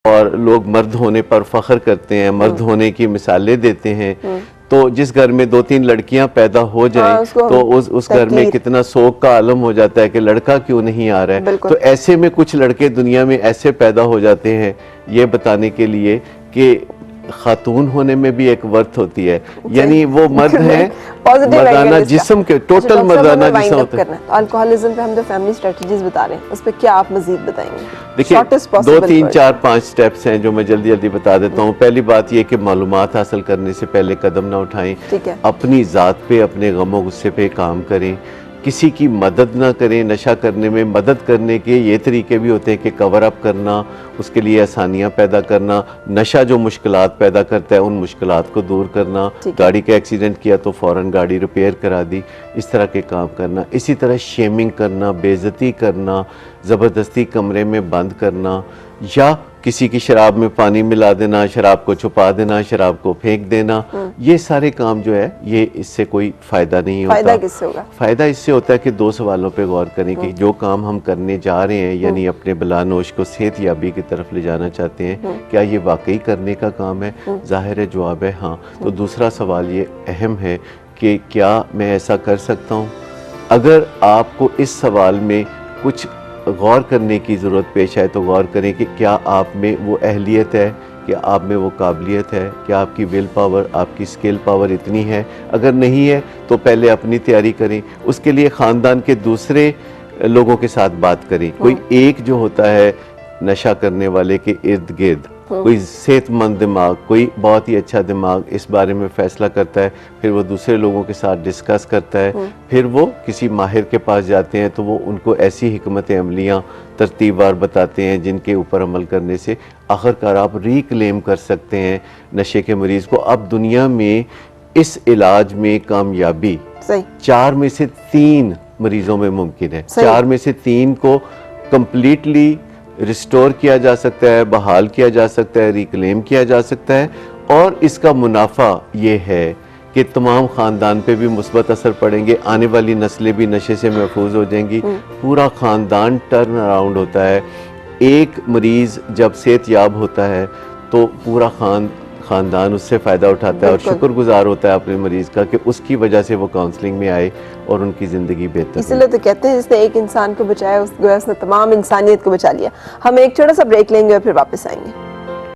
और लोग मर्द होने पर फख्र करते हैं, मर्द होने की मिसालें देते हैं। तो जिस घर में 2-3 लड़कियां पैदा हो जाएं तो उस घर में कितना शोक का आलम हो जाता है कि लड़का क्यों नहीं आ रहा है। तो ऐसे में कुछ लड़के दुनिया में ऐसे पैदा हो जाते हैं ये बताने के लिए कि खातून होने में भी एक वर्थ होती है, यानी वो मर्द है मर्दाना जिस्म के, टोटल मर्दाना जिस्म होता है। अल्कोहलिज्म पे हम जो फैमिली स्ट्रेटजीज बता रहे हैं उस पे क्या आप मजीद बताएंगे? देखिए 2, 3, 4, 5 स्टेप्स हैं जो मैं जल्दी जल्दी बता देता हूँ। पहली बात ये कि मालूमात हासिल करने से पहले कदम ना उठाएं, अपनी ज़ात पे, अपने गमो गुस्से पे काम करें, किसी की मदद ना करें। नशा करने में मदद करने के ये तरीके भी होते हैं कि कवर अप करना, उसके लिए आसानियाँ पैदा करना, नशा जो मुश्किलात पैदा करता है उन मुश्किलात को दूर करना। गाड़ी का एक्सीडेंट किया तो फ़ौरन गाड़ी रिपेयर करा दी, इस तरह के काम करना। इसी तरह शेमिंग करना, बेइज्जती करना, ज़बरदस्ती कमरे में बंद करना, या किसी की शराब में पानी मिला देना, शराब को छुपा देना, शराब को फेंक देना, ये सारे काम जो है ये इससे कोई फ़ायदा नहीं होता। फ़ायदा किससे होगा? फ़ायदा इससे होता है कि 2 सवालों पे गौर करें कि जो काम हम करने जा रहे हैं, यानी अपने बलानोश को सेहतयाबी की तरफ ले जाना चाहते हैं, क्या ये वाकई करने का काम है? ज़ाहिर है जवाब है हाँ। तो दूसरा सवाल ये अहम है कि क्या मैं ऐसा कर सकता हूँ? अगर आपको इस सवाल में कुछ गौर करने की ज़रूरत पेश आए तो गौर करें कि क्या आप में वो अहलियत है, क्या आप में वो काबिलियत है, क्या आपकी विल पावर, आपकी स्किल पावर इतनी है। अगर नहीं है तो पहले अपनी तैयारी करें, उसके लिए ख़ानदान के दूसरे लोगों के साथ बात करें। कोई एक जो होता है नशा करने वाले के इर्द गिर्द कोई सेहतमंद दिमाग, कोई बहुत ही अच्छा दिमाग इस बारे में फ़ैसला करता है, फिर वो दूसरे लोगों के साथ डिस्कस करता है, फिर वो किसी माहिर के पास जाते हैं तो वो उनको ऐसी हिकमत अमलियाँ तरतीबवार बताते हैं जिनके ऊपर अमल करने से आखिरकार आप रिक्लेम कर सकते हैं नशे के मरीज़ को। अब दुनिया में इस इलाज में कामयाबी 4 में से 3 मरीज़ों में मुमकिन है। 4 में से 3 को कम्प्लीटली रिस्टोर किया जा सकता है, बहाल किया जा सकता है, रिक्लेम किया जा सकता है। और इसका मुनाफा ये है कि तमाम ख़ानदान पे भी मुस्बत असर पड़ेंगे, आने वाली नस्लें भी नशे से महफूज हो जाएंगी, पूरा ख़ानदान टर्न अराउंड होता है। एक मरीज़ जब सेहतयाब होता है तो पूरा ख़ानदान उससे फ़ायदा उठाता है और शुक्रगुजार होता है अपने मरीज़ का कि उसकी वजह से वो काउंसलिंग में आए और उनकी ज़िंदगी बेहतर। इसलिए तो कहते हैं जिसने एक इंसान को बचाया उसने तमाम इंसानियत को बचा लिया। हम एक छोटा सा ब्रेक लेंगे और फिर वापस आएंगे।